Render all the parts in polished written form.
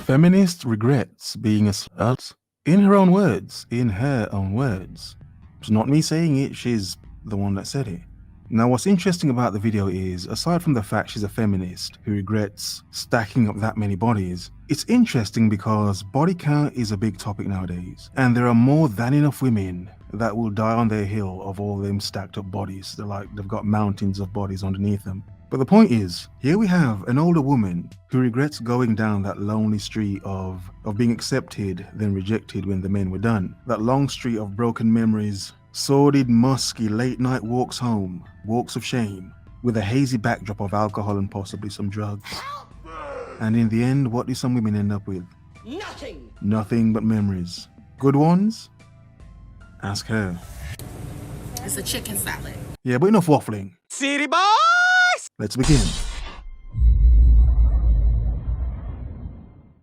Feminist regrets being a slut. In her own words. In her own words. It's not me saying it, she's the one that said it. Now what's interesting about the video is, aside from the fact she's a feminist who regrets stacking up that many bodies, it's interesting because body count is a big topic nowadays, and there are more than enough women that will die on their hill of all them stacked up bodies. They've got mountains of bodies underneath them. But the point is, here we have an older woman who regrets going down that lonely street of being accepted then rejected when the men were done. That long street of broken memories, sordid, musky, late night walks home, walks of shame, with a hazy backdrop of alcohol and possibly some drugs. And in the end, what do some women end up with? Nothing! Nothing but memories. Good ones? Ask her. It's a chicken salad. Yeah, but enough waffling. City boys! Let's begin.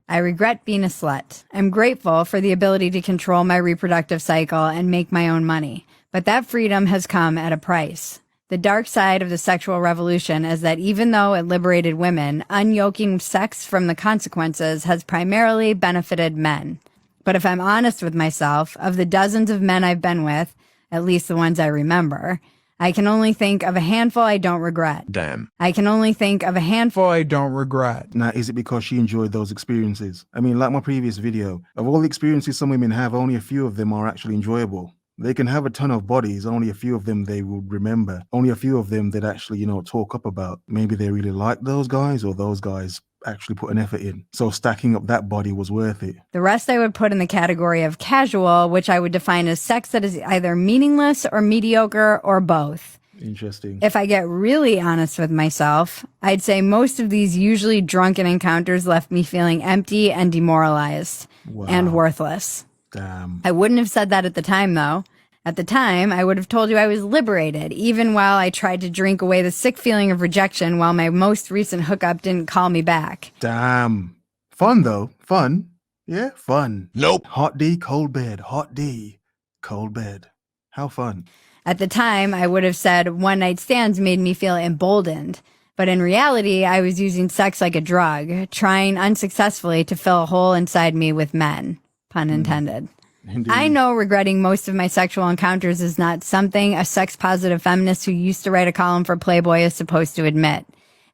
I regret being a slut. I'm grateful for the ability to control my reproductive cycle and make my own money, but that freedom has come at a price. The dark side of the sexual revolution is that even though it liberated women, unyoking sex from the consequences has primarily benefited men. But if I'm honest with myself, of the dozens of men I've been with, at least the ones I remember, I can only think of a handful I don't regret. Damn. I can only think of a handful I don't regret. Now, is it because she enjoyed those experiences? I mean, like my previous video, of all the experiences some women have, only a few of them are actually enjoyable. They can have a ton of bodies, only a few of them they will remember. Only a few of them they'd actually, talk up about. Maybe they really like those guys, or those guys actually put an effort in. So stacking up that body was worth it. The rest I would put in the category of casual, which I would define as sex that is either meaningless or mediocre or both. Interesting. If I get really honest with myself, I'd say most of these usually drunken encounters left me feeling empty and demoralized and worthless. Damn. I wouldn't have said that at the time, though. At the time, I would have told you I was liberated, even while I tried to drink away the sick feeling of rejection while my most recent hookup didn't call me back. Damn. Fun, though. Fun. Yeah, fun. Nope. Hot D, cold bed. Hot D, cold bed. How fun. At the time, I would have said one-night stands made me feel emboldened. But in reality, I was using sex like a drug, trying unsuccessfully to fill a hole inside me with men. Pun intended. Indeed. I know regretting most of my sexual encounters is not something a sex-positive feminist who used to write a column for Playboy is supposed to admit.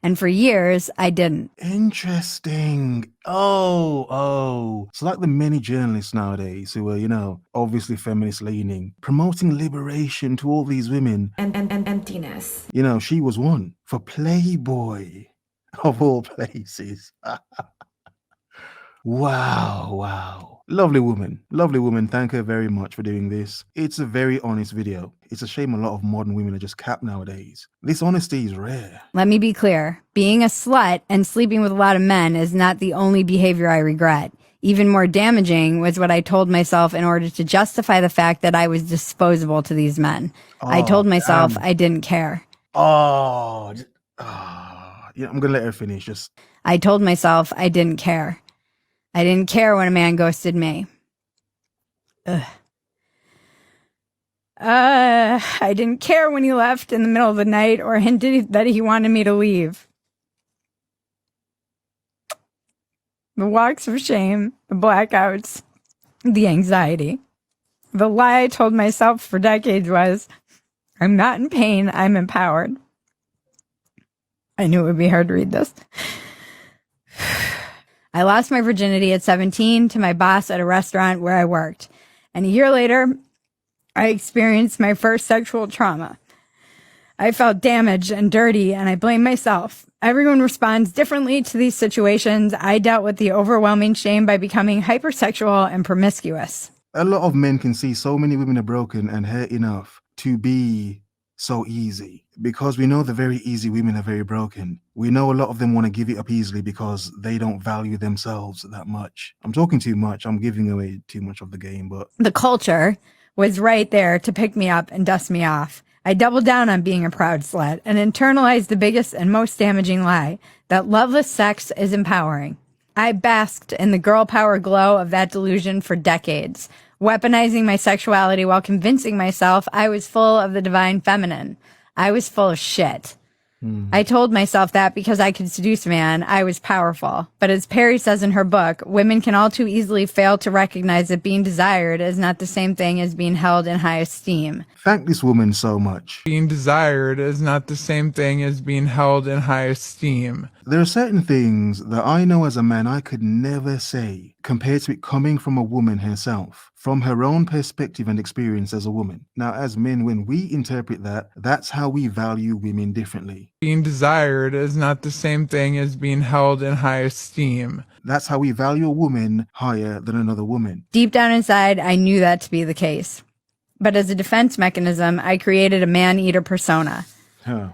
And for years, I didn't. Interesting. Oh. So like the many journalists nowadays who are, obviously feminist leaning, promoting liberation to all these women. And emptiness. She was one for Playboy, of all places. Wow. Lovely woman. Thank her very much for doing this. It's a very honest video. It's a shame a lot of modern women are just capped nowadays. This honesty is rare. Let me be clear. Being a slut and sleeping with a lot of men is not the only behavior I regret. Even more damaging was what I told myself in order to justify the fact that I was disposable to these men. I told myself I didn't care. Yeah, I'm gonna let her finish. I told myself I didn't care. I didn't care when a man ghosted me. I didn't care when he left in the middle of the night or hinted that he wanted me to leave. The walks of shame, the blackouts, the anxiety. The lie I told myself for decades was, I'm not in pain, I'm empowered. I knew it would be hard to read this. I lost my virginity at 17 to my boss at a restaurant where I worked. And a year later, I experienced my first sexual trauma. I felt damaged and dirty, and I blame myself. Everyone responds differently to these situations. I dealt with the overwhelming shame by becoming hypersexual and promiscuous. A lot of men can see so many women are broken and hurt enough to be so easy, because we know the very easy women are very broken. We know a lot of them want to give it up easily because they don't value themselves that much. I'm talking too much. I'm giving away too much of the game, but the culture was right there to pick me up and dust me off. I doubled down on being a proud slut and internalized the biggest and most damaging lie, that loveless sex is empowering. I basked in the girl power glow of that delusion for decades, weaponizing my sexuality while convincing myself I was full of the divine feminine. I was full of shit. I told myself that because I could seduce a man, I was powerful. But as Perry says in her book, women can all too easily fail to recognize that being desired is not the same thing as being held in high esteem. Thank this woman so much. Being desired is not the same thing as being held in high esteem. There are certain things that I know as a man I could never say compared to it coming from a woman herself, from her own perspective and experience as a woman. Now, as men, when we interpret that, that's how we value women differently. Being desired is not the same thing as being held in high esteem. That's how we value a woman higher than another woman. Deep down inside, I knew that to be the case. But as a defense mechanism, I created a man-eater persona. Huh.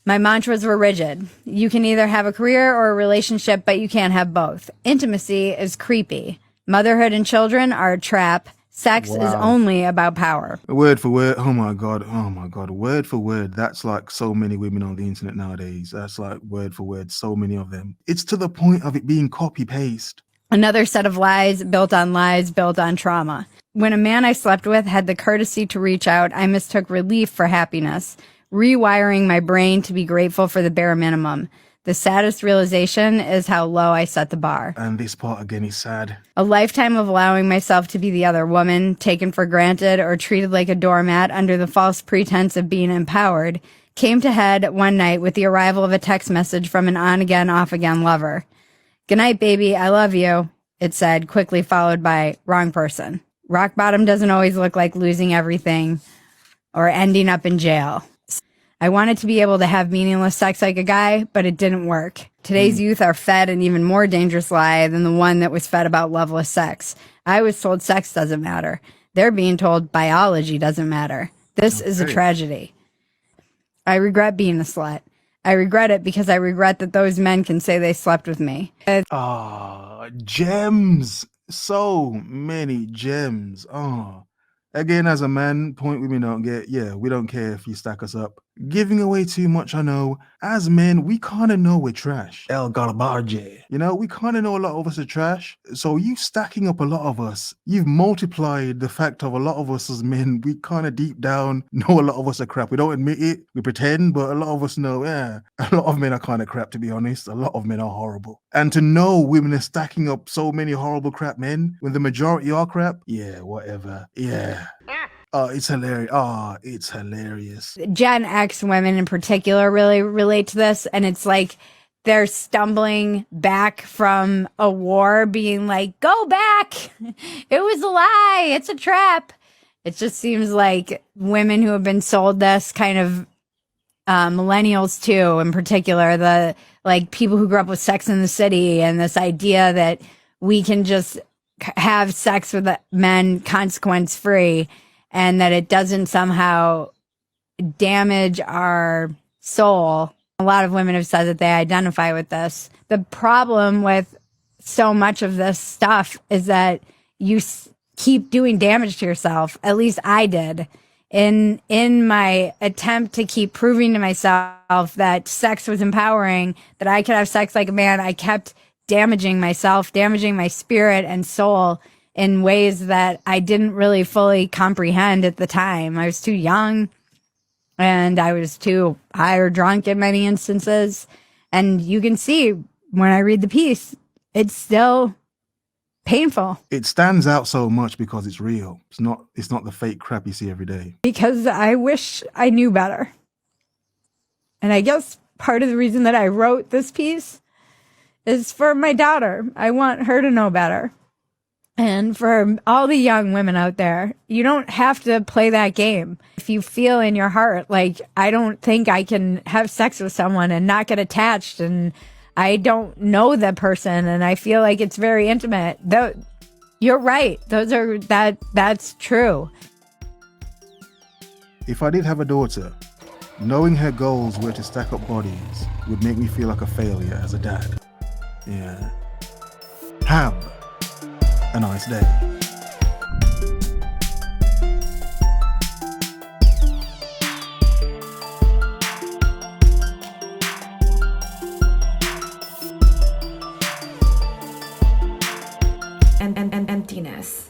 My mantras were rigid. You can either have a career or a relationship, but you can't have both. Intimacy is creepy. Motherhood and children are a trap. Sex is only about power. Word for word. Oh my God. Word for word. That's like so many women on the internet nowadays. That's like word for word. So many of them. It's to the point of it being copy paste. Another set of lies built on trauma. When a man I slept with had the courtesy to reach out, I mistook relief for happiness, rewiring my brain to be grateful for the bare minimum. The saddest realization is how low I set the bar. And this part again is sad. A lifetime of allowing myself to be the other woman, taken for granted or treated like a doormat under the false pretense of being empowered, came to head one night with the arrival of a text message from an on-again, off-again lover. "Good night, baby. I love you," it said, quickly followed by "wrong person. Rock bottom doesn't always look like losing everything or ending up in jail." I wanted to be able to have meaningless sex like a guy, but it didn't work. Today's youth are fed an even more dangerous lie than the one that was fed about loveless sex. I was told sex doesn't matter. They're being told biology doesn't matter. This is a tragedy. I regret being a slut. I regret it because I regret that those men can say they slept with me. Gems. So many gems. Again, as a man, point women don't get, we don't care if you stack us up. Giving away too much, I know. As men, we kind of know we're trash. El Galabarje. You know, we kind of know a lot of us are trash. So you stacking up a lot of us, you've multiplied the fact of a lot of us as men. We kind of deep down know a lot of us are crap. We don't admit it. We pretend, but a lot of us know, a lot of men are kind of crap, to be honest. A lot of men are horrible. And to know women are stacking up so many horrible crap men when the majority are crap, whatever. It's hilarious. It's hilarious. Gen X women in particular really relate to this. And it's like they're stumbling back from a war being like, go back. It was a lie. It's a trap. It just seems like women who have been sold this kind of millennials too, in particular, the like people who grew up with Sex in the City and this idea that we can just have sex with men consequence free. And that it doesn't somehow damage our soul. A lot of women have said that they identify with this. The problem with so much of this stuff is that you keep doing damage to yourself. At least I did. In my attempt to keep proving to myself that sex was empowering, that I could have sex like a man, I kept damaging myself, damaging my spirit and soul in ways that I didn't really fully comprehend at the time. I was too young and I was too high or drunk in many instances. And you can see when I read the piece, it's still painful. It stands out so much because it's real. It's not the fake crap you see every day. Because I wish I knew better. And I guess part of the reason that I wrote this piece is for my daughter. I want her to know better. And for all the young women out there, you don't have to play that game. If you feel in your heart, like, I don't think I can have sex with someone and not get attached, and I don't know the person, and I feel like it's very intimate. You're right. That's true. If I did have a daughter, knowing her goals were to stack up bodies would make me feel like a failure as a dad. Yeah. Have a nice day.